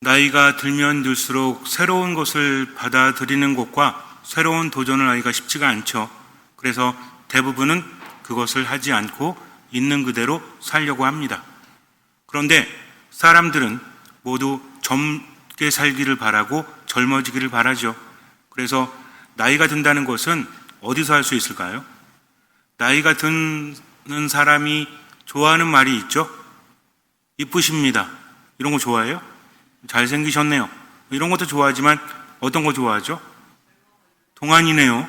나이가 들면 들수록 새로운 것을 받아들이는 것과 새로운 도전을 하기가 쉽지가 않죠. 그래서 대부분은 그것을 하지 않고 있는 그대로 살려고 합니다. 그런데 사람들은 모두 젊게 살기를 바라고 젊어지기를 바라죠. 그래서 나이가 든다는 것은 어디서 할 수 있을까요? 나이가 드는 사람이 좋아하는 말이 있죠. 이쁘십니다. 이런 거 좋아해요? 잘생기셨네요. 이런 것도 좋아하지만 어떤 거 좋아하죠? 동안이네요.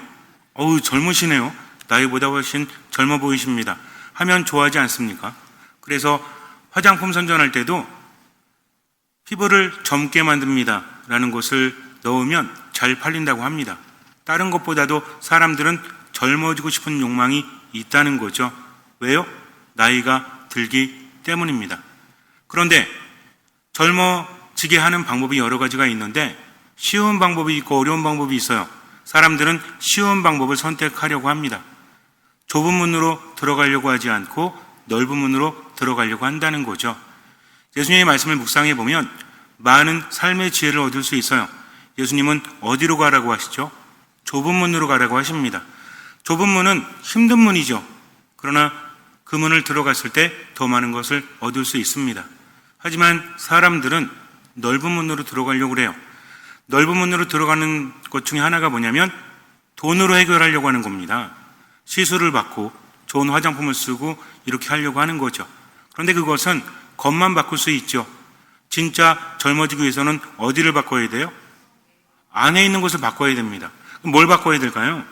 어우, 젊으시네요. 나이보다 훨씬 젊어 보이십니다. 하면 좋아하지 않습니까? 그래서 화장품 선전할 때도 피부를 젊게 만듭니다 라는 것을 넣으면 잘 팔린다고 합니다. 다른 것보다도 사람들은 젊어지고 싶은 욕망이 있다는 거죠. 왜요? 나이가 들기 때문입니다. 그런데 젊어지게 하는 방법이 여러 가지가 있는데 쉬운 방법이 있고 어려운 방법이 있어요. 사람들은 쉬운 방법을 선택하려고 합니다. 좁은 문으로 들어가려고 하지 않고 넓은 문으로 들어가려고 한다는 거죠. 예수님의 말씀을 묵상해 보면 많은 삶의 지혜를 얻을 수 있어요. 예수님은 어디로 가라고 하시죠? 좁은 문으로 가라고 하십니다. 좁은 문은 힘든 문이죠. 그러나 그 문을 들어갔을 때 더 많은 것을 얻을 수 있습니다. 하지만 사람들은 넓은 문으로 들어가려고 그래요. 넓은 문으로 들어가는 것 중에 하나가 뭐냐면 돈으로 해결하려고 하는 겁니다. 시술을 받고 좋은 화장품을 쓰고 이렇게 하려고 하는 거죠. 그런데 그것은 겉만 바꿀 수 있죠. 진짜 젊어지기 위해서는 어디를 바꿔야 돼요? 안에 있는 것을 바꿔야 됩니다. 그럼 뭘 바꿔야 될까요?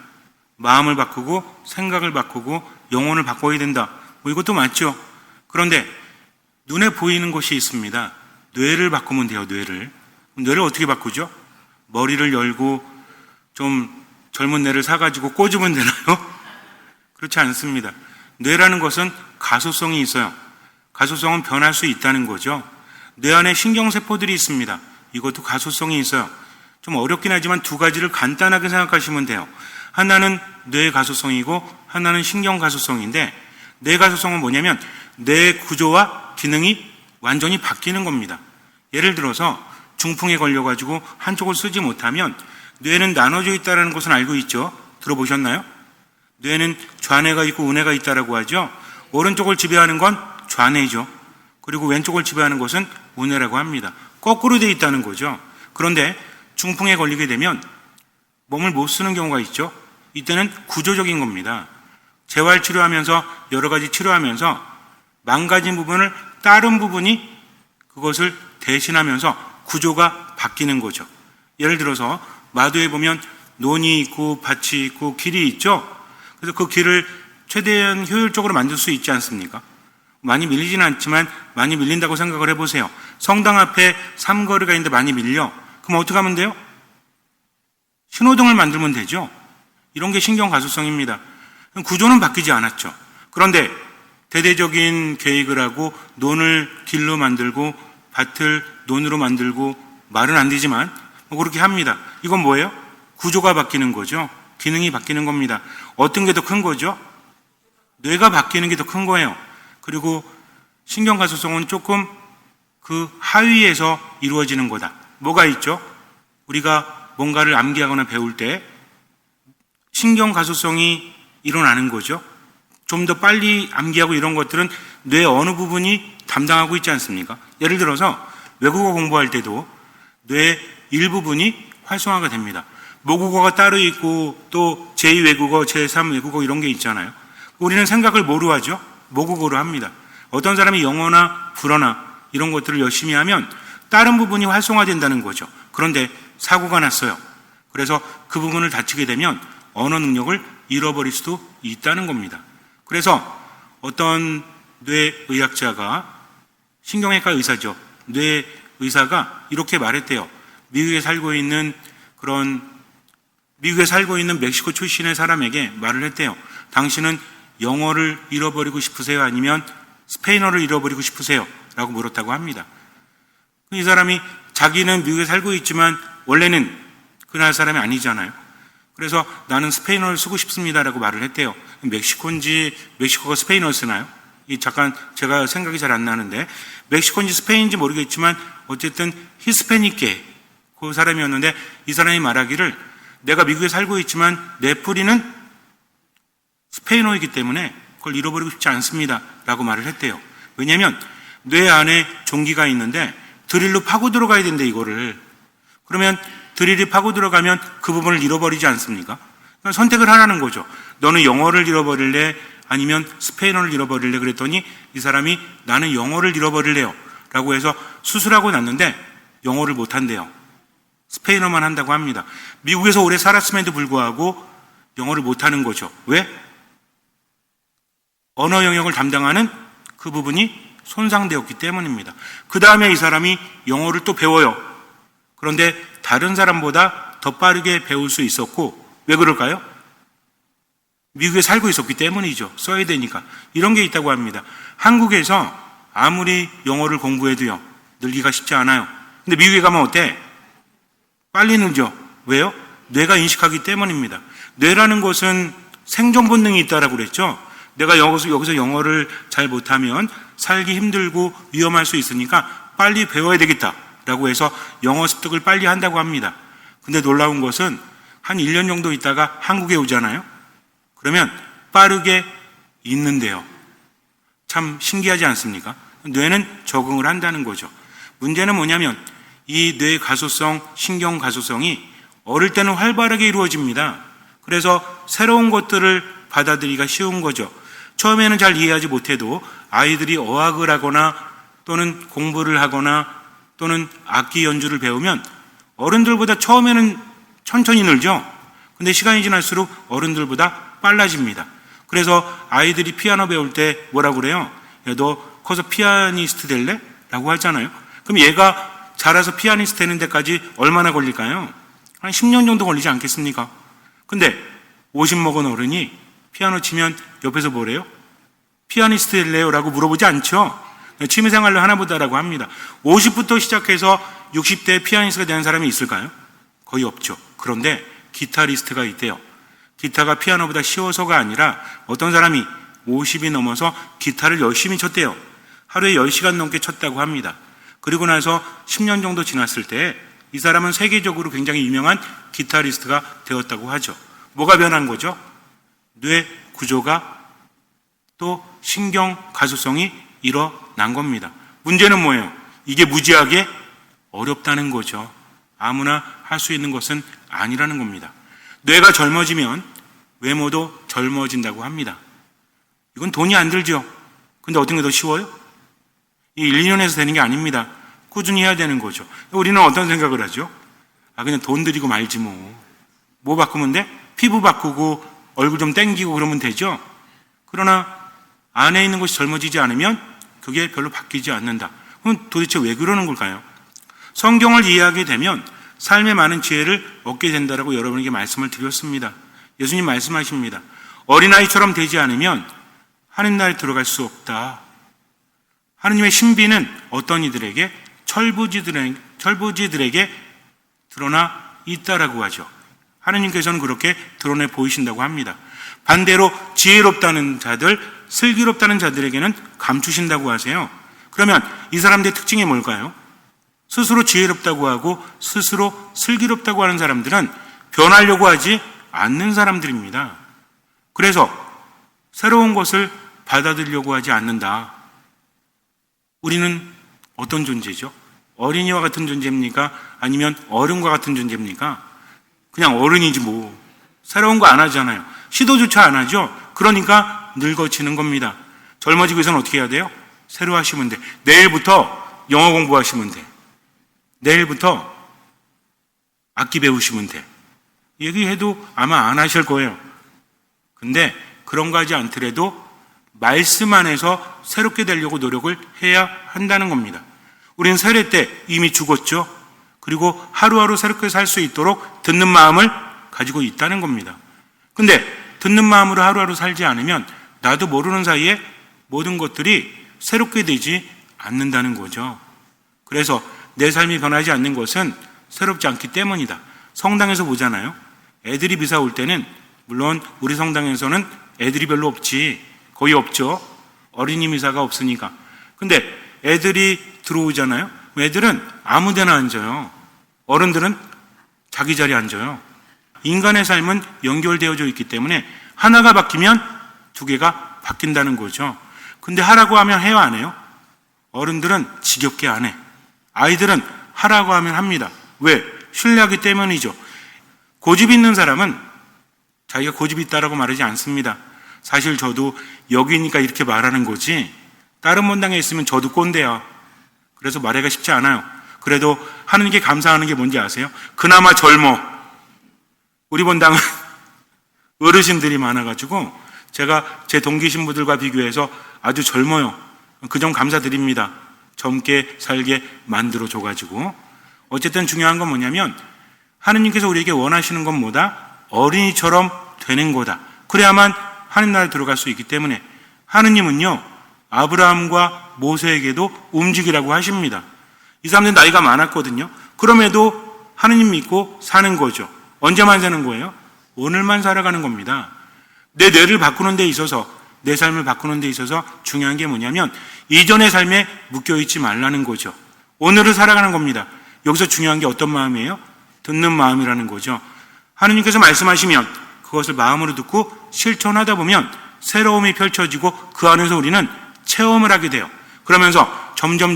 마음을 바꾸고 생각을 바꾸고 영혼을 바꿔야 된다. 이것도 맞죠. 그런데 눈에 보이는 것이 있습니다. 뇌를 바꾸면 돼요. 뇌를 어떻게 바꾸죠? 머리를 열고 좀 젊은 뇌를 사가지고 꽂으면 되나요? 그렇지 않습니다. 뇌라는 것은 가소성이 있어요. 가소성은 변할 수 있다는 거죠. 뇌 안에 신경세포들이 있습니다. 이것도 가소성이 있어요. 좀 어렵긴 하지만 두 가지를 간단하게 생각하시면 돼요. 하나는 뇌 가소성이고 하나는 신경 가소성인데, 뇌 가소성은 뭐냐면 뇌 구조와 기능이 완전히 바뀌는 겁니다. 예를 들어서 중풍에 걸려가지고 한쪽을 쓰지 못하면 뇌는 나눠져 있다는 것은 알고 있죠. 들어보셨나요? 뇌는 좌뇌가 있고 우뇌가 있다라고 하죠. 오른쪽을 지배하는 건 좌뇌죠. 그리고 왼쪽을 지배하는 것은 우뇌라고 합니다. 거꾸로 되어 있다는 거죠. 그런데 중풍에 걸리게 되면 몸을 못 쓰는 경우가 있죠. 이때는 구조적인 겁니다. 재활치료하면서 여러 가지 치료하면서 망가진 부분을 다른 부분이 그것을 대신하면서 구조가 바뀌는 거죠. 예를 들어서 마도에 보면 논이 있고 밭이 있고 길이 있죠. 그래서 그 길을 최대한 효율적으로 만들 수 있지 않습니까? 많이 밀리지는 않지만 많이 밀린다고 생각을 해보세요. 성당 앞에 삼거리가 있는데 많이 밀려. 그럼 어떻게 하면 돼요? 신호등을 만들면 되죠. 이런 게 신경 가소성입니다. 구조는 바뀌지 않았죠. 그런데 대대적인 계획을 하고 논을 길로 만들고 밭을 논으로 만들고 말은 안 되지만 그렇게 합니다. 이건 뭐예요? 구조가 바뀌는 거죠. 기능이 바뀌는 겁니다. 어떤 게 더 큰 거죠? 뇌가 바뀌는 게 더 큰 거예요. 그리고 신경 가소성은 조금 그 하위에서 이루어지는 거다. 뭐가 있죠? 우리가 뭔가를 암기하거나 배울 때 신경 가소성이 일어나는 거죠. 좀 더 빨리 암기하고 이런 것들은 뇌 어느 부분이 담당하고 있지 않습니까? 예를 들어서 외국어 공부할 때도 뇌 일부분이 활성화가 됩니다. 모국어가 따로 있고 또 제2외국어, 제3외국어 이런 게 있잖아요. 우리는 생각을 뭐로 하죠? 모국어로 합니다. 어떤 사람이 영어나 불어나 이런 것들을 열심히 하면 다른 부분이 활성화된다는 거죠. 그런데 사고가 났어요. 그래서 그 부분을 다치게 되면 언어 능력을 잃어버릴 수도 있다는 겁니다. 그래서 어떤 뇌의학자가, 신경외과 의사죠. 뇌의사가 이렇게 말했대요. 미국에 살고 있는 멕시코 출신의 사람에게 말을 했대요. 당신은 영어를 잃어버리고 싶으세요? 아니면 스페인어를 잃어버리고 싶으세요? 라고 물었다고 합니다. 이 사람이 자기는 미국에 살고 있지만 원래는 그 나라 사람이 아니잖아요. 그래서 나는 스페인어를 쓰고 싶습니다라고 말을 했대요. 멕시코인지 멕시코가 스페인어를 쓰나요? 잠깐 제가 생각이 잘 안 나는데 멕시코인지 스페인인지 모르겠지만 어쨌든 히스패닉계 그 사람이었는데 이 사람이 말하기를 내가 미국에 살고 있지만 내 뿌리는 스페인어이기 때문에 그걸 잃어버리고 싶지 않습니다 라고 말을 했대요. 왜냐하면 뇌 안에 종기가 있는데 드릴로 파고 들어가야 된대 이거를. 그러면 드릴이 파고 들어가면 그 부분을 잃어버리지 않습니까? 그러니까 선택을 하라는 거죠. 너는 영어를 잃어버릴래? 아니면 스페인어를 잃어버릴래? 그랬더니 이 사람이 나는 영어를 잃어버릴래요 라고 해서 수술하고 났는데 영어를 못한대요. 스페인어만 한다고 합니다. 미국에서 오래 살았음에도 불구하고 영어를 못하는 거죠. 왜? 언어 영역을 담당하는 그 부분이 손상되었기 때문입니다. 그 다음에 이 사람이 영어를 또 배워요. 그런데 다른 사람보다 더 빠르게 배울 수 있었고, 왜 그럴까요? 미국에 살고 있었기 때문이죠. 써야 되니까. 이런 게 있다고 합니다. 한국에서 아무리 영어를 공부해도요, 늘기가 쉽지 않아요. 근데 미국에 가면 어때? 빨리 늘죠. 왜요? 뇌가 인식하기 때문입니다. 뇌라는 것은 생존 본능이 있다라고 그랬죠. 내가 여기서 영어를 잘 못하면 살기 힘들고 위험할 수 있으니까 빨리 배워야 되겠다라고 해서 영어 습득을 빨리 한다고 합니다. 근데 놀라운 것은 한 1년 정도 있다가 한국에 오잖아요. 그러면 빠르게 잊는데요. 참 신기하지 않습니까? 뇌는 적응을 한다는 거죠. 문제는 뭐냐면 이 뇌 가소성, 신경 가소성이 어릴 때는 활발하게 이루어집니다. 그래서 새로운 것들을 받아들이기가 쉬운 거죠. 처음에는 잘 이해하지 못해도 아이들이 어학을 하거나 또는 공부를 하거나 또는 악기 연주를 배우면 어른들보다 처음에는 천천히 늘죠. 근데 시간이 지날수록 어른들보다 빨라집니다. 그래서 아이들이 피아노 배울 때 뭐라고 그래요? 야, 너 커서 피아니스트 될래? 라고 하잖아요. 그럼 얘가 자라서 피아니스트 되는 데까지 얼마나 걸릴까요? 한 10년 정도 걸리지 않겠습니까? 근데 50 먹은 어른이 피아노 치면 옆에서 뭐래요? 피아니스트 될래요? 라고 물어보지 않죠. 취미생활로 하나보다라고 합니다. 50부터 시작해서 60대 피아니스트가 되는 사람이 있을까요? 거의 없죠. 그런데 기타리스트가 있대요. 기타가 피아노보다 쉬워서가 아니라 어떤 사람이 50이 넘어서 기타를 열심히 쳤대요. 하루에 10시간 넘게 쳤다고 합니다. 그리고 나서 10년 정도 지났을 때 이 사람은 세계적으로 굉장히 유명한 기타리스트가 되었다고 하죠. 뭐가 변한 거죠? 뇌 구조가 또 신경 가소성이 일어난 겁니다. 문제는 뭐예요? 이게 무지하게 어렵다는 거죠. 아무나 할 수 있는 것은 아니라는 겁니다. 뇌가 젊어지면 외모도 젊어진다고 합니다. 이건 돈이 안 들죠. 근데 어떤 게 더 쉬워요? 이 1, 2년에서 되는 게 아닙니다. 꾸준히 해야 되는 거죠. 우리는 어떤 생각을 하죠? 그냥 돈 들이고 말지 뭐. 뭐 바꾸면 돼? 피부 바꾸고 얼굴 좀 땡기고 그러면 되죠. 그러나 안에 있는 것이 젊어지지 않으면 그게 별로 바뀌지 않는다. 그럼 도대체 왜 그러는 걸까요? 성경을 이해하게 되면 삶의 많은 지혜를 얻게 된다라고 여러분에게 말씀을 드렸습니다. 예수님 말씀하십니다. 어린아이처럼 되지 않으면 하늘나라에 들어갈 수 없다. 하느님의 신비는 어떤 이들에게? 철부지들에게 드러나 있다라고 하죠. 하느님께서는 그렇게 드러내 보이신다고 합니다. 반대로 지혜롭다는 자들, 슬기롭다는 자들에게는 감추신다고 하세요. 그러면 이 사람들의 특징이 뭘까요? 스스로 지혜롭다고 하고 스스로 슬기롭다고 하는 사람들은 변하려고 하지 않는 사람들입니다. 그래서 새로운 것을 받아들이려고 하지 않는다. 우리는 어떤 존재죠? 어린이와 같은 존재입니까? 아니면 어른과 같은 존재입니까? 그냥 어른이지 뭐. 새로운 거 안 하잖아요. 시도조차 안 하죠. 그러니까 늙어지는 겁니다. 젊어지고 있어는 어떻게 해야 돼요? 새로 하시면 돼. 내일부터 영어 공부하시면 돼. 내일부터 악기 배우시면 돼. 얘기해도 아마 안 하실 거예요. 근데 그런 거 하지 않더라도 말씀 안에서 새롭게 되려고 노력을 해야 한다는 겁니다. 우리는 세례 때 이미 죽었죠. 그리고 하루하루 새롭게 살 수 있도록 듣는 마음을 가지고 있다는 겁니다. 근데 듣는 마음으로 하루하루 살지 않으면 나도 모르는 사이에 모든 것들이 새롭게 되지 않는다는 거죠. 그래서 내 삶이 변하지 않는 것은 새롭지 않기 때문이다. 성당에서 보잖아요. 애들이 이사 올 때는 물론 우리 성당에서는 애들이 별로 없지, 거의 없죠. 어린이 미사가 없으니까. 근데 애들이 들어오잖아요. 애들은 아무 데나 앉아요. 어른들은 자기 자리에 앉아요. 인간의 삶은 연결되어져 있기 때문에 하나가 바뀌면 두 개가 바뀐다는 거죠. 근데 하라고 하면 해요, 안 해요? 어른들은 지겹게 안 해. 아이들은 하라고 하면 합니다. 왜? 신뢰하기 때문이죠. 고집 있는 사람은 자기가 고집이 있다라고 말하지 않습니다. 사실 저도 여기니까 이렇게 말하는 거지, 다른 본당에 있으면 저도 꼰대야. 그래서 말하기가 쉽지 않아요. 그래도 하느님께 감사하는 게 뭔지 아세요? 그나마 젊어. 우리 본당은 어르신들이 많아가지고 제가 제 동기 신부들과 비교해서 아주 젊어요. 그 점 감사드립니다. 젊게 살게 만들어줘가지고. 어쨌든 중요한 건 뭐냐면 하느님께서 우리에게 원하시는 건 뭐다? 어린이처럼 되는 거다. 그래야만 하나님 나라에 들어갈 수 있기 때문에 하느님은요, 아브라함과 모세에게도 움직이라고 하십니다. 이 사람들은 나이가 많았거든요. 그럼에도 하느님 믿고 사는 거죠. 언제만 사는 거예요? 오늘만 살아가는 겁니다. 내 뇌를 바꾸는 데 있어서, 내 삶을 바꾸는 데 있어서 중요한 게 뭐냐면 이전의 삶에 묶여있지 말라는 거죠. 오늘을 살아가는 겁니다. 여기서 중요한 게 어떤 마음이에요? 듣는 마음이라는 거죠. 하느님께서 말씀하시면 그것을 마음으로 듣고 실천하다 보면 새로움이 펼쳐지고 그 안에서 우리는 체험을 하게 돼요. 그러면서 점점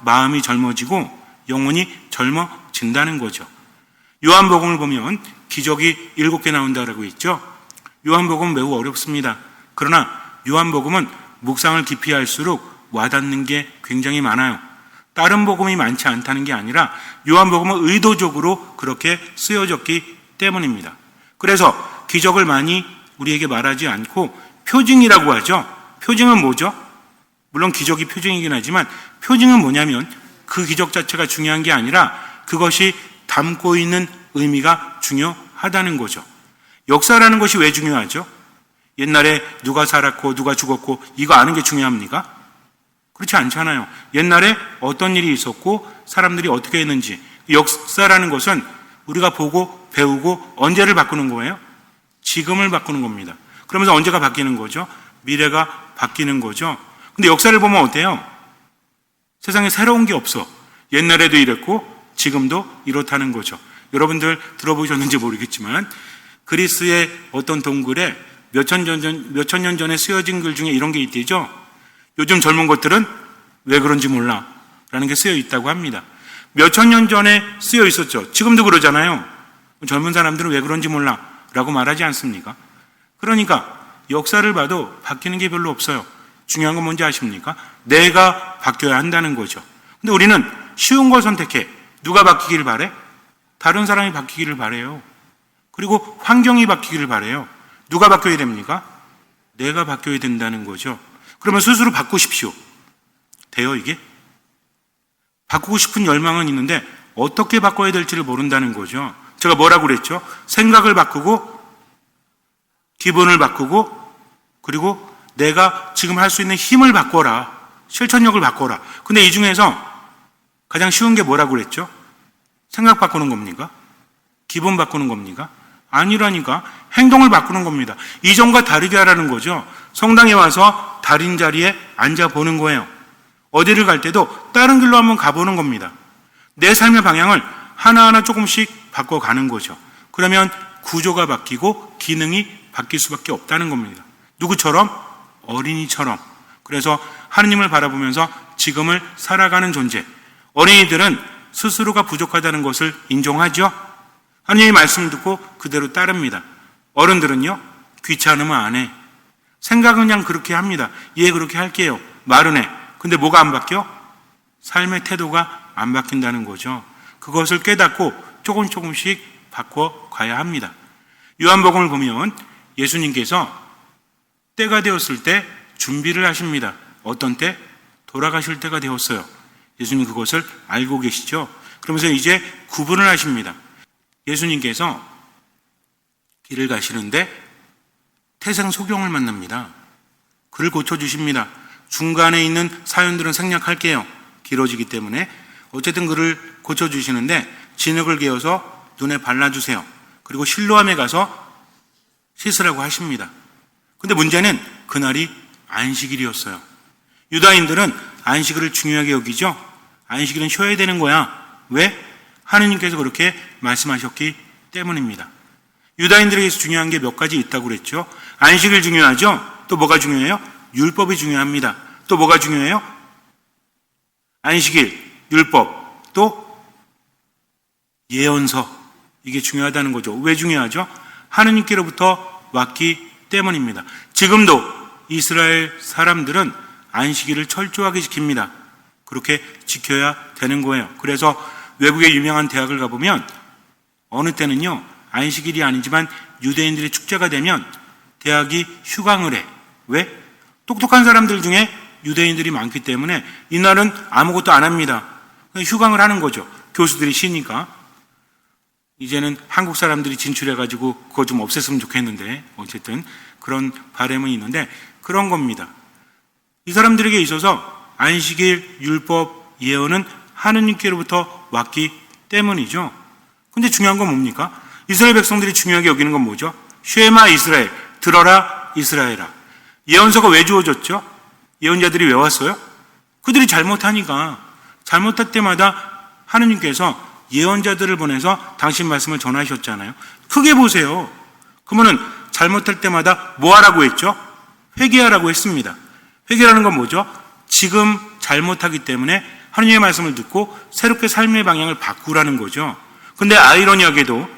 마음이 젊어지고 영혼이 젊어진다는 거죠. 요한복음을 보면 기적이 7개 나온다고 있죠. 요한복음은 매우 어렵습니다. 그러나 요한복음은 묵상을 깊이 할수록 와닿는 게 굉장히 많아요. 다른 복음이 많지 않다는 게 아니라 요한복음은 의도적으로 그렇게 쓰여졌기 때문입니다. 그래서 기적을 많이 우리에게 말하지 않고 표징이라고 하죠. 표징은 뭐죠? 물론 기적이 표징이긴 하지만 표징은 뭐냐면 그 기적 자체가 중요한 게 아니라 그것이 담고 있는 의미가 중요하다는 거죠. 역사라는 것이 왜 중요하죠? 옛날에 누가 살았고 누가 죽었고 이거 아는 게 중요합니까? 그렇지 않잖아요. 옛날에 어떤 일이 있었고 사람들이 어떻게 했는지. 역사라는 것은 우리가 보고 배우고 언제를 바꾸는 거예요? 지금을 바꾸는 겁니다. 그러면서 언제가 바뀌는 거죠? 미래가 바뀌는 거죠. 근데 역사를 보면 어때요? 세상에 새로운 게 없어. 옛날에도 이랬고 지금도 이렇다는 거죠. 여러분들 들어보셨는지 모르겠지만 그리스의 어떤 동굴에 몇천 년 전에 쓰여진 글 중에 이런 게 있대죠. 요즘 젊은 것들은 왜 그런지 몰라 라는 게 쓰여 있다고 합니다. 몇천 년 전에 쓰여 있었죠. 지금도 그러잖아요. 젊은 사람들은 왜 그런지 몰라 라고 말하지 않습니까? 그러니까 역사를 봐도 바뀌는 게 별로 없어요. 중요한 건 뭔지 아십니까? 내가 바뀌어야 한다는 거죠. 근데 우리는 쉬운 걸 선택해. 누가 바뀌기를 바래? 다른 사람이 바뀌기를 바래요. 그리고 환경이 바뀌기를 바래요. 누가 바뀌어야 됩니까? 내가 바뀌어야 된다는 거죠. 그러면 스스로 바꾸십시오. 돼요, 이게? 바꾸고 싶은 열망은 있는데 어떻게 바꿔야 될지를 모른다는 거죠. 제가 뭐라고 그랬죠? 생각을 바꾸고 기분을 바꾸고 그리고 내가 지금 할 수 있는 힘을 바꿔라. 실천력을 바꿔라. 근데 이 중에서 가장 쉬운 게 뭐라고 그랬죠? 생각 바꾸는 겁니까? 기분 바꾸는 겁니까? 아니라니까. 행동을 바꾸는 겁니다. 이전과 다르게 하라는 거죠. 성당에 와서 다른 자리에 앉아보는 거예요. 어디를 갈 때도 다른 길로 한번 가보는 겁니다. 내 삶의 방향을 하나하나 조금씩 바꿔가는 거죠. 그러면 구조가 바뀌고 기능이 바뀔 수밖에 없다는 겁니다. 누구처럼? 어린이처럼. 그래서 하느님을 바라보면서 지금을 살아가는 존재. 어린이들은 스스로가 부족하다는 것을 인정하죠. 하느님의 말씀을 듣고 그대로 따릅니다. 어른들은요, 귀찮으면 안 해. 생각은 그냥 그렇게 합니다. 예, 그렇게 할게요. 말은 해. 근데 뭐가 안 바뀌어? 삶의 태도가 안 바뀐다는 거죠. 그것을 깨닫고 조금씩 바꿔가야 합니다. 요한복음을 보면 예수님께서 때가 되었을 때 준비를 하십니다. 어떤 때? 돌아가실 때가 되었어요. 예수님 그것을 알고 계시죠? 그러면서 이제 구분을 하십니다. 예수님께서 길을 가시는데 태생 소경을 만납니다. 그를 고쳐주십니다. 중간에 있는 사연들은 생략할게요. 길어지기 때문에. 어쨌든 그를 고쳐주시는데 진흙을 개어서 눈에 발라주세요. 그리고 실로암에 가서 씻으라고 하십니다. 근데 문제는 그날이 안식일이었어요. 유다인들은 안식일을 중요하게 여기죠. 안식일은 쉬어야 되는 거야. 왜? 하느님께서 그렇게 말씀하셨기 때문입니다. 유다인들에게서 중요한 게 몇 가지 있다고 그랬죠. 안식일 중요하죠. 또 뭐가 중요해요? 율법이 중요합니다. 또 뭐가 중요해요? 안식일, 율법, 또 예언서. 이게 중요하다는 거죠. 왜 중요하죠? 하느님께로부터 왔기 때문입니다. 지금도 이스라엘 사람들은 안식일을 철저하게 지킵니다. 그렇게 지켜야 되는 거예요. 그래서 외국의 유명한 대학을 가보면 어느 때는요, 안식일이 아니지만 유대인들의 축제가 되면 대학이 휴강을 해. 왜? 똑똑한 사람들 중에 유대인들이 많기 때문에 이날은 아무것도 안 합니다. 그냥 휴강을 하는 거죠. 교수들이 쉬니까. 이제는 한국 사람들이 진출해가지고 그거 좀 없앴으면 좋겠는데 어쨌든 그런 바람은 있는데 그런 겁니다. 이 사람들에게 있어서 안식일, 율법, 예언은 하느님께로부터 왔기 때문이죠. 근데 중요한 건 뭡니까? 이스라엘 백성들이 중요하게 여기는 건 뭐죠? 쉐마 이스라엘, 들어라 이스라엘아. 예언서가 왜 주어졌죠? 예언자들이 왜 왔어요? 그들이 잘못하니까. 잘못할 때마다 하느님께서 예언자들을 보내서 당신 말씀을 전하셨잖아요. 크게 보세요. 그러면은 잘못할 때마다 뭐 하라고 했죠? 회개하라고 했습니다. 회개라는 건 뭐죠? 지금 잘못하기 때문에 하느님의 말씀을 듣고 새롭게 삶의 방향을 바꾸라는 거죠. 근데 아이러니하게도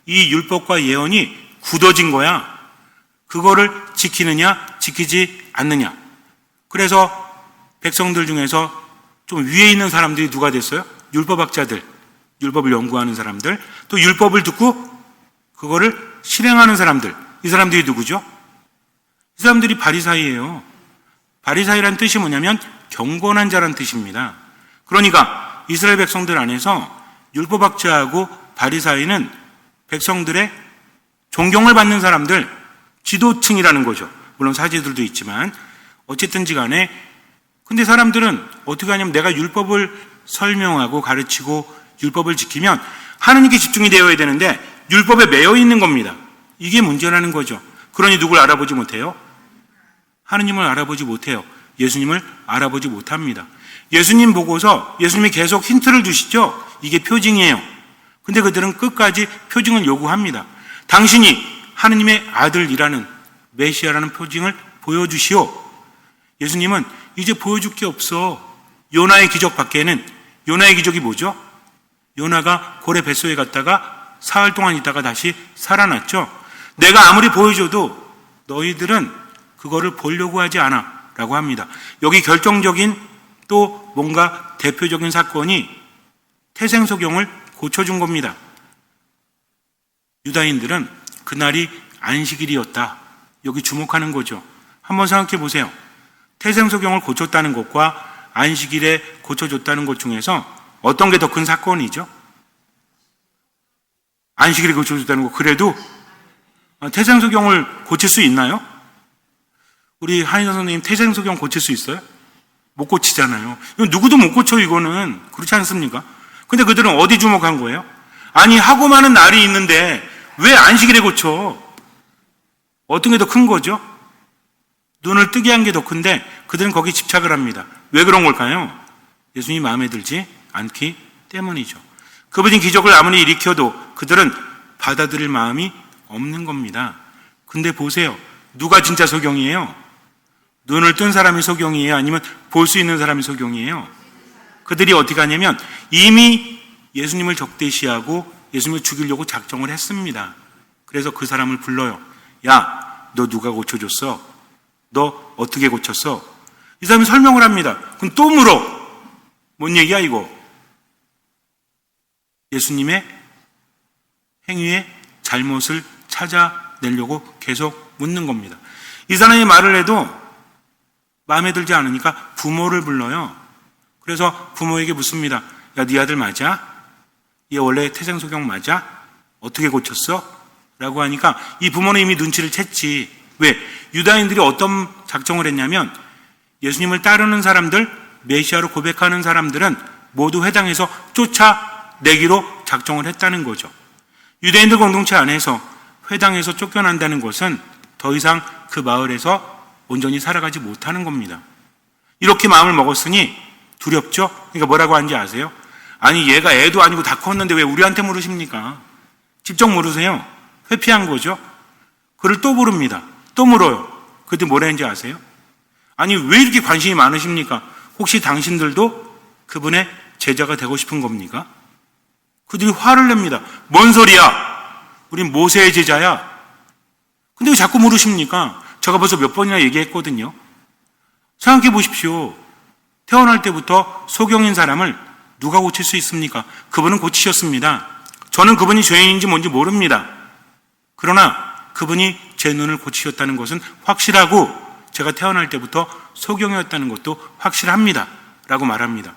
이 율법과 예언이 굳어진 거야. 그거를 지키느냐, 지키지 않느냐. 그래서 백성들 중에서 좀 위에 있는 사람들이 누가 됐어요? 율법학자들, 율법을 연구하는 사람들, 또 율법을 듣고 그거를 실행하는 사람들. 이 사람들이 누구죠? 이 사람들이 바리사이예요. 바리사이란 뜻이 뭐냐면 경건한 자란 뜻입니다. 그러니까 이스라엘 백성들 안에서 율법학자하고 바리사이는 백성들의 존경을 받는 사람들, 지도층이라는 거죠. 물론 사제들도 있지만 어쨌든지 간에 근데 사람들은 어떻게 하냐면 내가 율법을 설명하고 가르치고 율법을 지키면 하느님께 집중이 되어야 되는데 율법에 매여 있는 겁니다. 이게 문제라는 거죠. 그러니 누굴 알아보지 못해요? 하느님을 알아보지 못해요. 예수님을 알아보지 못합니다. 예수님 보고서 예수님이 계속 힌트를 주시죠. 이게 표징이에요. 근데 그들은 끝까지 표징을 요구합니다. 당신이 하느님의 아들이라는 메시아라는 표징을 보여주시오. 예수님은 이제 보여줄 게 없어. 요나의 기적 밖에는. 요나의 기적이 뭐죠? 요나가 고래 뱃속에 갔다가 사흘 동안 있다가 다시 살아났죠. 내가 아무리 보여줘도 너희들은 그거를 보려고 하지 않아 라고 합니다. 여기 결정적인 또 뭔가 대표적인 사건이 태생소경을 고쳐준 겁니다. 유다인들은 그날이 안식일이었다. 여기 주목하는 거죠. 한번 생각해 보세요. 태생소경을 고쳤다는 것과 안식일에 고쳐줬다는 것 중에서 어떤 게 더 큰 사건이죠? 안식일에 고쳐줬다는 것. 그래도 태생소경을 고칠 수 있나요? 우리 한의사 선생님 태생소경 고칠 수 있어요? 못 고치잖아요. 누구도 못 고쳐 이거는. 그렇지 않습니까? 근데 그들은 어디 주목한 거예요? 아니 하고 많은 날이 있는데 왜 안식일에 고쳐? 어떤 게 더 큰 거죠? 눈을 뜨게 한 게 더 큰데 그들은 거기 집착을 합니다. 왜 그런 걸까요? 예수님이 마음에 들지 않기 때문이죠. 그분이 기적을 아무리 일으켜도 그들은 받아들일 마음이 없는 겁니다. 근데 보세요. 누가 진짜 소경이에요? 눈을 뜬 사람이 소경이에요? 아니면 볼 수 있는 사람이 소경이에요? 그들이 어떻게 하냐면 이미 예수님을 적대시하고 예수님을 죽이려고 작정을 했습니다. 그래서 그 사람을 불러요. 야, 너 누가 고쳐줬어? 너 어떻게 고쳤어? 이 사람이 설명을 합니다. 그럼 또 물어. 뭔 얘기야 이거? 예수님의 행위의 잘못을 찾아내려고 계속 묻는 겁니다. 이 사람이 말을 해도 마음에 들지 않으니까 부모를 불러요. 그래서 부모에게 묻습니다. 야, 네 아들 맞아? 얘 원래 태생소경 맞아? 어떻게 고쳤어? 라고 하니까 이 부모는 이미 눈치를 챘지. 왜? 유다인들이 어떤 작정을 했냐면 예수님을 따르는 사람들, 메시아로 고백하는 사람들은 모두 회당에서 쫓아내기로 작정을 했다는 거죠. 유대인들 공동체 안에서 회당에서 쫓겨난다는 것은 더 이상 그 마을에서 온전히 살아가지 못하는 겁니다. 이렇게 마음을 먹었으니 두렵죠? 그러니까 뭐라고 하는지 아세요? 아니 얘가 애도 아니고 다 컸는데 왜 우리한테 물으십니까? 직접 물으세요. 회피한 거죠. 그를 또 부릅니다. 또 물어요. 그때 뭐라 했는지 아세요? 아니 왜 이렇게 관심이 많으십니까? 혹시 당신들도 그분의 제자가 되고 싶은 겁니까? 그들이 화를 냅니다. 뭔 소리야? 우린 모세의 제자야. 근데 왜 자꾸 물으십니까? 제가 벌써 몇 번이나 얘기했거든요. 생각해 보십시오. 태어날 때부터 소경인 사람을 누가 고칠 수 있습니까? 그분은 고치셨습니다. 저는 그분이 죄인인지 뭔지 모릅니다. 그러나 그분이 제 눈을 고치셨다는 것은 확실하고 제가 태어날 때부터 소경이었다는 것도 확실합니다. 라고 말합니다.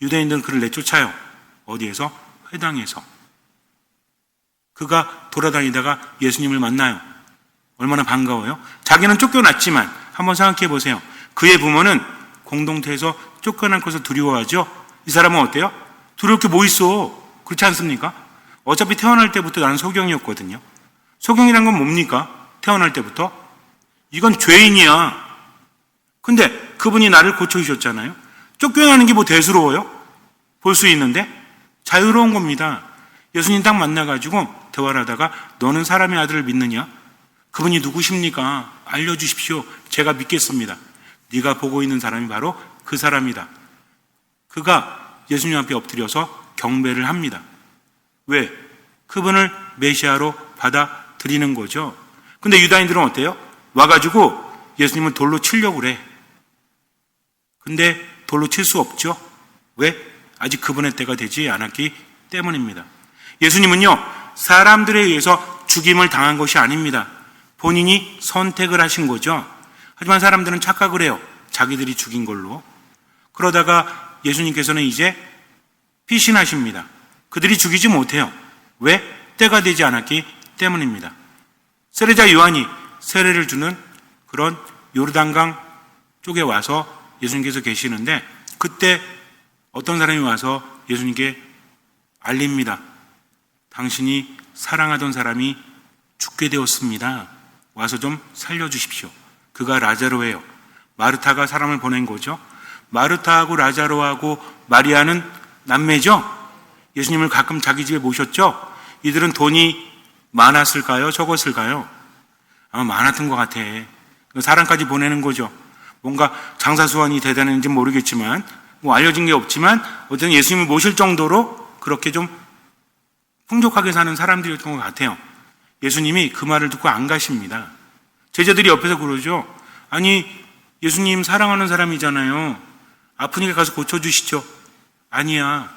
유대인들은 그를 내쫓아요. 어디에서? 회당에서. 그가 돌아다니다가 예수님을 만나요. 얼마나 반가워요? 자기는 쫓겨났지만 한번 생각해 보세요. 그의 부모는 공동체에서 쫓겨난 것을 두려워하죠. 이 사람은 어때요? 두려울 게 뭐 있어? 그렇지 않습니까? 어차피 태어날 때부터 나는 소경이었거든요. 소경이란 건 뭡니까? 태어날 때부터? 이건 죄인이야. 근데 그분이 나를 고쳐주셨잖아요. 쫓겨나는 게 뭐 대수로워요? 볼 수 있는데? 자유로운 겁니다. 예수님 딱 만나가지고 대화를 하다가 너는 사람의 아들을 믿느냐? 그분이 누구십니까? 알려주십시오. 제가 믿겠습니다. 네가 보고 있는 사람이 바로 그 사람이다. 그가 예수님 앞에 엎드려서 경배를 합니다. 왜? 그분을 메시아로 받아들이는 거죠. 근데 유다인들은 어때요? 와가지고 예수님을 돌로 치려고 그래. 근데 돌로 칠 수 없죠. 왜? 아직 그분의 때가 되지 않았기 때문입니다. 예수님은요, 사람들에 의해서 죽임을 당한 것이 아닙니다. 본인이 선택을 하신 거죠. 하지만 사람들은 착각을 해요. 자기들이 죽인 걸로. 그러다가 예수님께서는 이제 피신하십니다. 그들이 죽이지 못해요. 왜? 때가 되지 않았기 때문입니다. 세례자 요한이 세례를 주는 그런 요르단강 쪽에 와서 예수님께서 계시는데 그때 어떤 사람이 와서 예수님께 알립니다. 당신이 사랑하던 사람이 죽게 되었습니다. 와서 좀 살려주십시오. 그가 라자로예요. 마르타가 사람을 보낸 거죠. 마르타하고 라자로하고 마리아는 남매죠. 예수님을 가끔 자기 집에 모셨죠. 이들은 돈이 많았을까요? 적었을까요? 아마 많았던 것 같아. 사람까지 보내는 거죠. 뭔가 장사수완이 대단한지 모르겠지만 뭐 알려진 게 없지만 어쨌든 예수님을 모실 정도로 그렇게 좀 풍족하게 사는 사람들이었던 것 같아요. 예수님이 그 말을 듣고 안 가십니다. 제자들이 옆에서 그러죠. 아니 예수님 사랑하는 사람이잖아요. 아프니까 가서 고쳐주시죠. 아니야.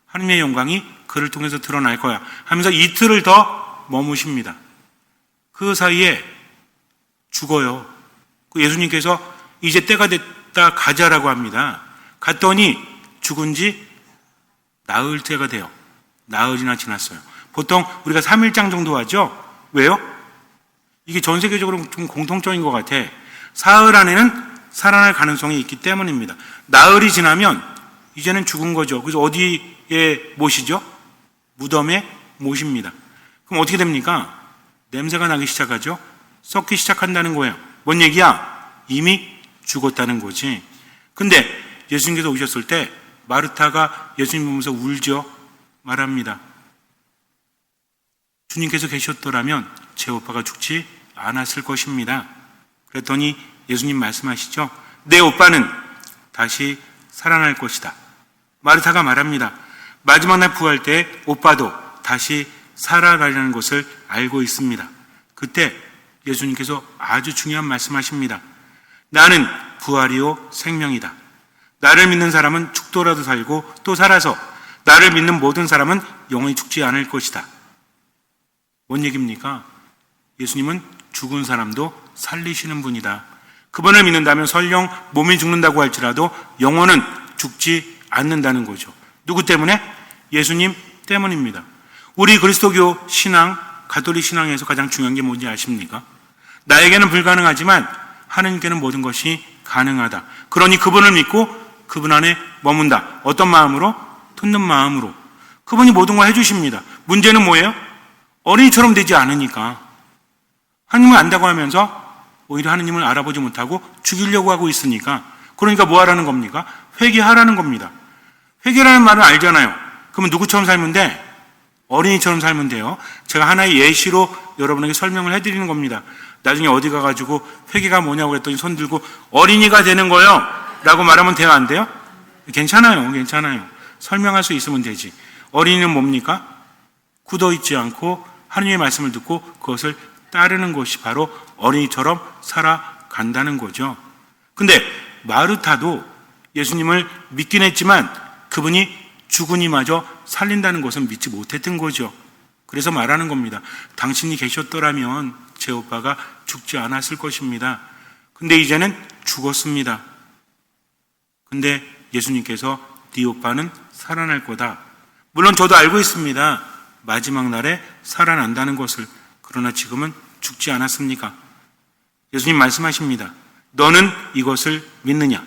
하나님의 영광이 그를 통해서 드러날 거야 하면서 이틀을 더 머무십니다. 그 사이에 죽어요. 예수님께서 이제 때가 됐다 가자라고 합니다. 갔더니 죽은 지 나흘 때가 돼요. 나흘이나 지났어요. 보통 우리가 3일장 정도 하죠. 왜요? 이게 전 세계적으로 좀 공통적인 것 같아. 사흘 안에는 살아날 가능성이 있기 때문입니다. 나흘이 지나면 이제는 죽은 거죠. 그래서 어디에 모시죠? 무덤에 모십니다. 그럼 어떻게 됩니까? 냄새가 나기 시작하죠. 썩기 시작한다는 거예요. 뭔 얘기야? 이미 죽었다는 거지. 근데 예수님께서 오셨을 때 마르타가 예수님 보면서 울죠. 말합니다. 주님께서 계셨더라면 제 오빠가 죽지 않았을 것입니다. 그랬더니 예수님 말씀하시죠. 내 오빠는 다시 살아날 것이다. 마르타가 말합니다. 마지막 날 부활 때 오빠도 다시 살아가려는 것을 알고 있습니다. 그때 예수님께서 아주 중요한 말씀하십니다. 나는 부활이요 생명이다. 나를 믿는 사람은 죽더라도 살고 또 살아서 나를 믿는 모든 사람은 영원히 죽지 않을 것이다. 뭔 얘기입니까? 예수님은 죽은 사람도 살리시는 분이다. 그분을 믿는다면 설령 몸이 죽는다고 할지라도 영혼은 죽지 않는다는 거죠. 누구 때문에? 예수님 때문입니다. 우리 그리스도교 신앙, 가톨릭 신앙에서 가장 중요한 게 뭔지 아십니까? 나에게는 불가능하지만 하나님께는 모든 것이 가능하다. 그러니 그분을 믿고 그분 안에 머문다. 어떤 마음으로? 듣는 마음으로. 그분이 모든 걸 해주십니다. 문제는 뭐예요? 어린이처럼 되지 않으니까. 하나님을 안다고 하면서 오히려 하느님을 알아보지 못하고 죽이려고 하고 있으니까, 그러니까 뭐 하라는 겁니까? 회개하라는 겁니다. 회개라는 말은 알잖아요. 그러면 누구처럼 살면 돼? 어린이처럼 살면 돼요. 제가 하나의 예시로 여러분에게 설명을 해드리는 겁니다. 나중에 어디 가가지고 회개가 뭐냐고 그랬더니 손 들고 어린이가 되는 거요 라고 말하면 돼요, 안 돼요? 괜찮아요. 설명할 수 있으면 되지. 어린이는 뭡니까? 굳어있지 않고 하느님의 말씀을 듣고 그것을 따르는 것이 바로 어린이처럼 살아간다는 거죠. 근데 마르타도 예수님을 믿긴 했지만 그분이 죽으니마저 살린다는 것은 믿지 못했던 거죠. 그래서 말하는 겁니다. 당신이 계셨더라면 제 오빠가 죽지 않았을 것입니다. 근데 이제는 죽었습니다. 근데 예수님께서 네 오빠는 살아날 거다. 물론 저도 알고 있습니다. 마지막 날에 살아난다는 것을. 그러나 지금은 죽지 않았습니까? 예수님 말씀하십니다. 너는 이것을 믿느냐?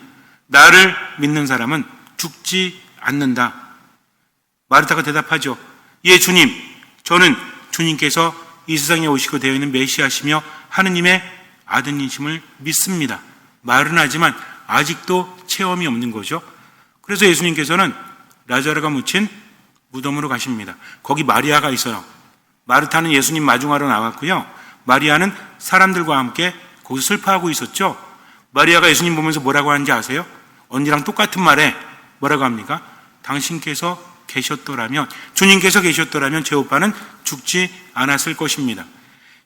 나를 믿는 사람은 죽지 않는다. 마르타가 대답하죠. 예, 주님. 저는 주님께서 이 세상에 오시고 되어 있는 메시아시며 하느님의 아드님이심을 믿습니다. 말은 하지만 아직도 체험이 없는 거죠. 그래서 예수님께서는 라자르가 묻힌 무덤으로 가십니다. 거기 마리아가 있어요. 마르타는 예수님 마중하러 나왔고요. 마리아는 사람들과 함께 거기서 슬퍼하고 있었죠. 마리아가 예수님 보면서 뭐라고 하는지 아세요? 언니랑 똑같은 말에 뭐라고 합니까? 당신께서 계셨더라면, 주님께서 계셨더라면 제 오빠는 죽지 않았을 것입니다.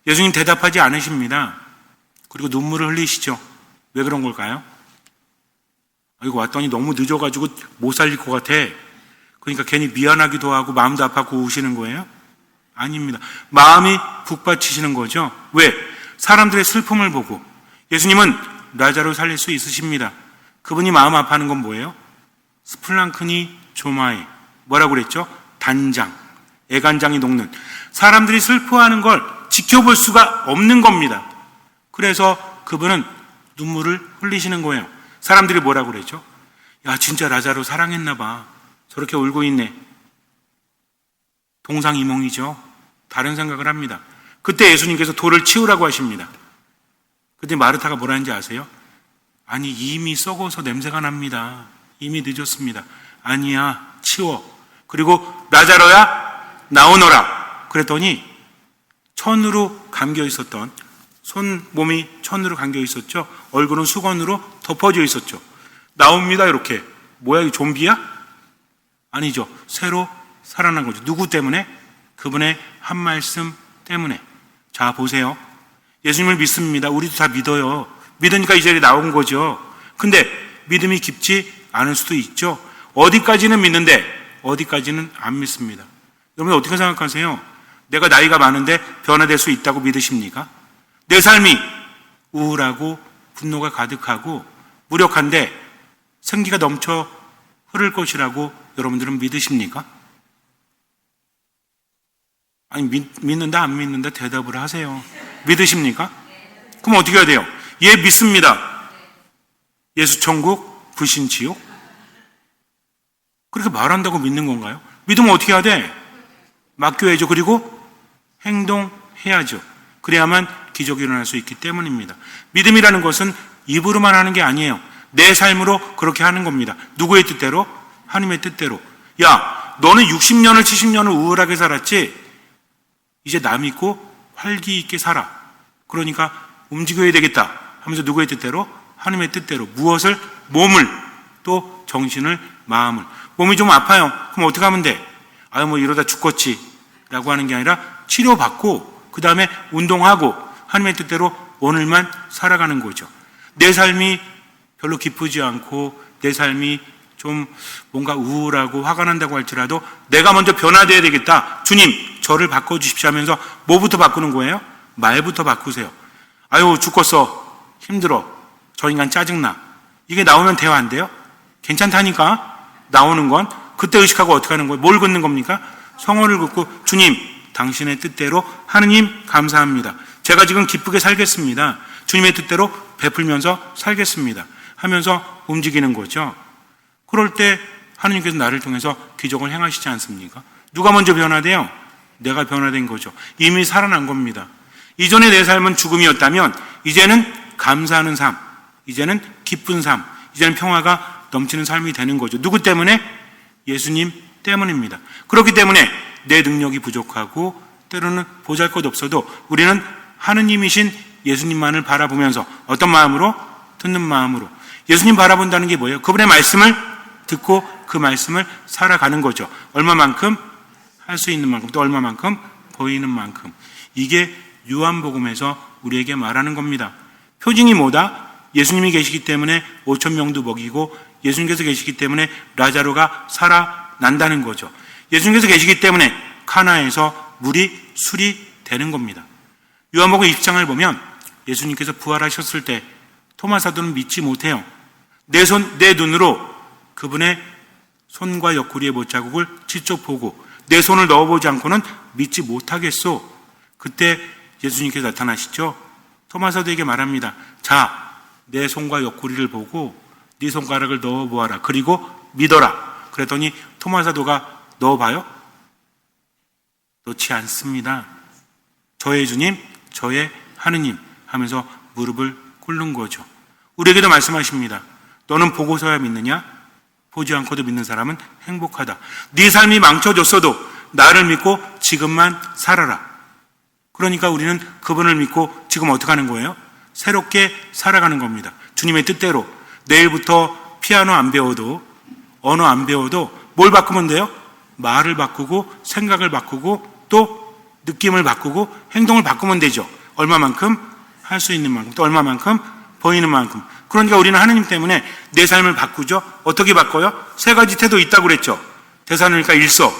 예수님 대답하지 않으십니다. 그리고 눈물을 흘리시죠. 왜 그런 걸까요? 이거 왔더니 너무 늦어가지고 못 살릴 것 같아. 그러니까 괜히 미안하기도 하고 마음도 아파하고 우시는 거예요? 아닙니다. 마음이 북받치시는 거죠. 왜? 사람들의 슬픔을 보고. 예수님은 라자로 살릴 수 있으십니다. 그분이 마음 아파하는 건 뭐예요? 스플랑크니 조마에. 뭐라고 그랬죠? 단장, 애간장이 녹는. 사람들이 슬퍼하는 걸 지켜볼 수가 없는 겁니다. 그래서 그분은 눈물을 흘리시는 거예요. 사람들이 뭐라고 그랬죠? 야, 진짜 라자로 사랑했나 봐. 저렇게 울고 있네. 동상이몽이죠. 다른 생각을 합니다. 그때 예수님께서 돌을 치우라고 하십니다. 그때 마르타가 뭐라는지 아세요? 아니, 이미 썩어서 냄새가 납니다. 이미 늦었습니다. 아니야, 치워. 그리고 라자로야, 나오너라. 그랬더니 천으로 감겨 있었던, 몸이 천으로 감겨 있었죠. 얼굴은 수건으로 덮어져 있었죠. 나옵니다, 이렇게. 뭐야, 이 좀비야? 아니죠. 새로 살아난 거죠. 누구 때문에? 그분의 한 말씀 때문에. 자, 보세요. 예수님을 믿습니다. 우리도 다 믿어요. 믿으니까 이 자리에 나온 거죠. 근데 믿음이 깊지 않을 수도 있죠. 어디까지는 믿는데 어디까지는 안 믿습니다. 여러분 어떻게 생각하세요? 내가 나이가 많은데 변화될 수 있다고 믿으십니까? 내 삶이 우울하고 분노가 가득하고 무력한데 생기가 넘쳐 흐를 것이라고 여러분들은 믿으십니까? 아니, 믿는다 안 믿는다 대답을 하세요. 믿으십니까? 그럼 어떻게 해야 돼요? 예, 믿습니다. 예수 천국, 불신 지옥? 그렇게 말한다고 믿는 건가요? 믿으면 어떻게 해야 돼? 맡겨야죠. 그리고 행동해야죠. 그래야만 기적이 일어날 수 있기 때문입니다. 믿음이라는 것은 입으로만 하는 게 아니에요. 내 삶으로 그렇게 하는 겁니다. 누구의 뜻대로? 하나님의 뜻대로. 야, 너는 60년을 70년을 우울하게 살았지? 이제 나 믿고 활기 있게 살아. 그러니까 움직여야 되겠다 하면서 누구의 뜻대로? 하나님의 뜻대로. 무엇을? 몸을, 또 정신을, 마음을. 몸이 좀 아파요. 그럼 어떻게 하면 돼? 아유, 뭐 이러다 죽겠지 라고 하는 게 아니라 치료받고 그 다음에 운동하고 하나님의 뜻대로 오늘만 살아가는 거죠. 내 삶이 별로 기쁘지 않고 내 삶이 좀 뭔가 우울하고 화가 난다고 할지라도 내가 먼저 변화되어야 되겠다. 주님, 저를 바꿔주십시오 하면서 뭐부터 바꾸는 거예요? 말부터 바꾸세요. 아유, 죽겠어. 힘들어. 저 인간 짜증나. 이게 나오면 돼요, 안 돼요? 괜찮다니까? 나오는 건 그때 의식하고 어떻게 하는 거예요? 뭘 긋는 겁니까? 성호를 긋고 주님, 당신의 뜻대로 하느님 감사합니다. 제가 지금 기쁘게 살겠습니다. 주님의 뜻대로 베풀면서 살겠습니다. 하면서 움직이는 거죠. 그럴 때 하느님께서 나를 통해서 기적을 행하시지 않습니까? 누가 먼저 변화돼요? 내가 변화된 거죠. 이미 살아난 겁니다. 이전에 내 삶은 죽음이었다면 이제는 감사하는 삶, 이제는 기쁜 삶, 이제는 평화가 넘치는 삶이 되는 거죠. 누구 때문에? 예수님 때문입니다. 그렇기 때문에 내 능력이 부족하고 때로는 보잘것없어도 우리는 하느님이신 예수님만을 바라보면서 어떤 마음으로? 듣는 마음으로. 예수님 바라본다는 게 뭐예요? 그분의 말씀을 듣고 그 말씀을 살아가는 거죠. 얼마만큼? 할 수 있는 만큼, 또 얼마만큼? 보이는 만큼. 이게 요한복음에서 우리에게 말하는 겁니다. 표징이 뭐다? 예수님이 계시기 때문에 5,000명도 먹이고 예수님께서 계시기 때문에 라자로가 살아난다는 거죠. 예수님께서 계시기 때문에 카나에서 물이 술이 되는 겁니다. 요한복음 20장을 보면 예수님께서 부활하셨을 때 토마 사도는 믿지 못해요. 내 눈으로 그분의 손과 옆구리의 못자국을 직접 보고 내 손을 넣어보지 않고는 믿지 못하겠소. 그때 예수님께서 나타나시죠. 토마 사도에게 말합니다. 자, 내 손과 옆구리를 보고 네 손가락을 넣어보아라. 그리고 믿어라. 그랬더니 토마 사도가 넣어봐요? 넣지 않습니다. 저의 주님, 저의 하느님 하면서 무릎을 꿇는 거죠. 우리에게도 말씀하십니다. 너는 보고서야 믿느냐? 보지 않고도 믿는 사람은 행복하다. 네 삶이 망쳐졌어도 나를 믿고 지금만 살아라. 그러니까 우리는 그분을 믿고 지금 어떻게 하는 거예요? 새롭게 살아가는 겁니다. 주님의 뜻대로. 내일부터 피아노 안 배워도, 언어 안 배워도 뭘 바꾸면 돼요? 말을 바꾸고 생각을 바꾸고 또 느낌을 바꾸고 행동을 바꾸면 되죠. 얼마만큼? 할 수 있는 만큼. 또 얼마만큼? 보이는 만큼. 그러니까 우리는 하느님 때문에 내 삶을 바꾸죠. 어떻게 바꿔요? 세 가지 태도 있다고 그랬죠. 데살로니가 1서.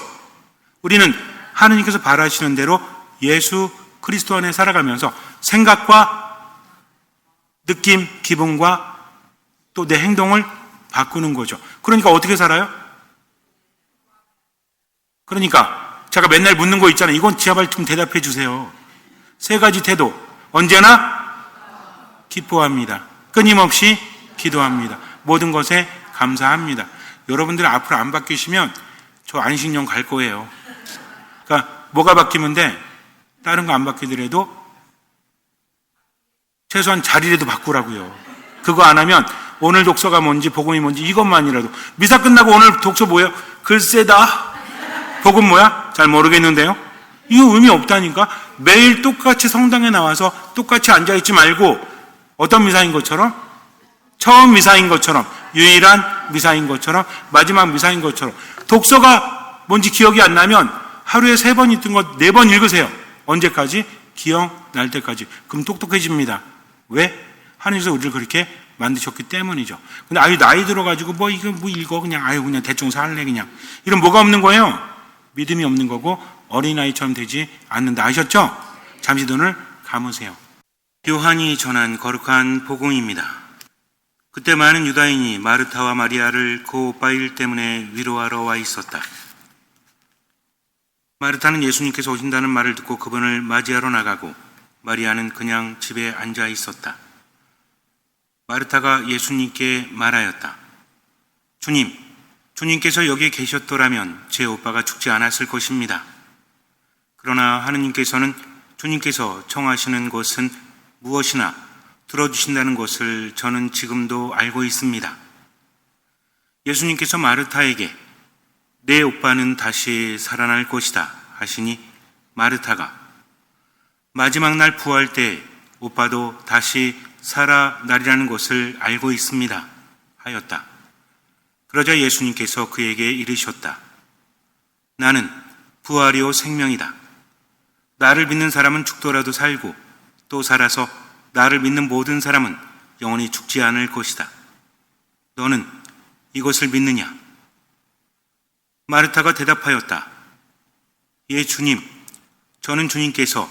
우리는 하느님께서 바라시는 대로 예수 그리스도 안에 살아가면서 생각과 느낌, 기분과 또 내 행동을 바꾸는 거죠. 그러니까 어떻게 살아요? 그러니까 제가 맨날 묻는 거 있잖아요. 이건 제발 좀 대답해 주세요. 세 가지 태도. 언제나 기뻐합니다. 끊임없이 기도합니다. 모든 것에 감사합니다. 여러분들 앞으로 안 바뀌시면 저 안식년 갈 거예요. 그러니까 뭐가 바뀌면 돼? 다른 거 안 바뀌더라도 최소한 자리라도 바꾸라고요. 그거 안 하면 오늘 독서가 뭔지 복음이 뭔지 이것만이라도. 미사 끝나고 오늘 독서 뭐예요? 글쎄다. 복음 뭐야? 잘 모르겠는데요. 이거 의미 없다니까. 매일 똑같이 성당에 나와서 똑같이 앉아있지 말고 어떤 미사인 것처럼, 처음 미사인 것처럼, 유일한 미사인 것처럼, 마지막 미사인 것처럼. 독서가 뭔지 기억이 안 나면 하루에 3번 읽던 거 4번 읽으세요. 언제까지? 기억날 때까지. 그럼 똑똑해집니다. 왜? 하나님께서 우리를 그렇게 만드셨기 때문이죠. 근데 나이 들어가지고 이거 읽어 그냥 그냥 대충 살래 그냥. 이런 뭐가 없는 거예요? 믿음이 없는 거고 어린아이처럼 되지 않는다. 아셨죠? 잠시 눈을 감으세요. 요한이 전한 거룩한 복음입니다. 그때 많은 유다인이 마르타와 마리아를 그 오빠 일 때문에 위로하러 와 있었다. 마르타는 예수님께서 오신다는 말을 듣고 그분을 맞이하러 나가고 마리아는 그냥 집에 앉아 있었다. 마르타가 예수님께 말하였다. 주님께서 여기에 계셨더라면 제 오빠가 죽지 않았을 것입니다. 그러나 하느님께서는 주님께서 청하시는 것은 무엇이나 들어주신다는 것을 저는 지금도 알고 있습니다. 예수님께서 마르타에게 내 오빠는 다시 살아날 것이다 하시니 마르타가 마지막 날 부활 때 오빠도 다시 살아나리라는 것을 알고 있습니다 하였다. 그러자 예수님께서 그에게 이르셨다. 나는 부활이요 생명이다. 나를 믿는 사람은 죽더라도 살고 또 살아서 나를 믿는 모든 사람은 영원히 죽지 않을 것이다. 너는 이것을 믿느냐? 마르타가 대답하였다. 예, 주님, 저는 주님께서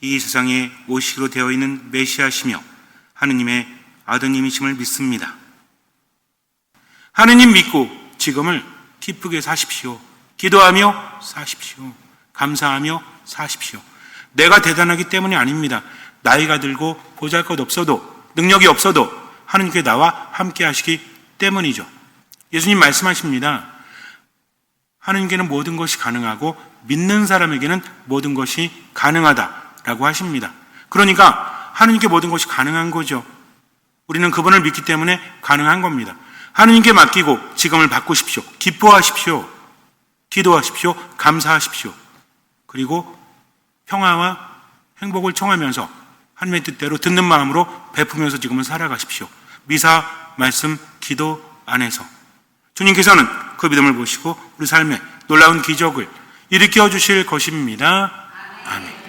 이 세상에 오시기로 되어 있는 메시아시며 하느님의 아드님이심을 믿습니다. 하느님 믿고 지금을 기쁘게 사십시오. 기도하며 사십시오. 감사하며 사십시오. 내가 대단하기 때문이 아닙니다. 나이가 들고 보잘것없어도 능력이 없어도 하느님께 나와 함께 하시기 때문이죠. 예수님 말씀하십니다. 하느님께는 모든 것이 가능하고 믿는 사람에게는 모든 것이 가능하다라고 하십니다. 그러니까 하느님께 모든 것이 가능한 거죠. 우리는 그분을 믿기 때문에 가능한 겁니다. 하느님께 맡기고 지금을 바꾸십시오. 기뻐하십시오. 기도하십시오. 감사하십시오. 그리고 평화와 행복을 청하면서 하나님의 뜻대로 듣는 마음으로 베푸면서 지금은 살아가십시오. 미사, 말씀, 기도 안에서 주님께서는 그 믿음을 보시고 우리 삶에 놀라운 기적을 일으켜 주실 것입니다. 아멘.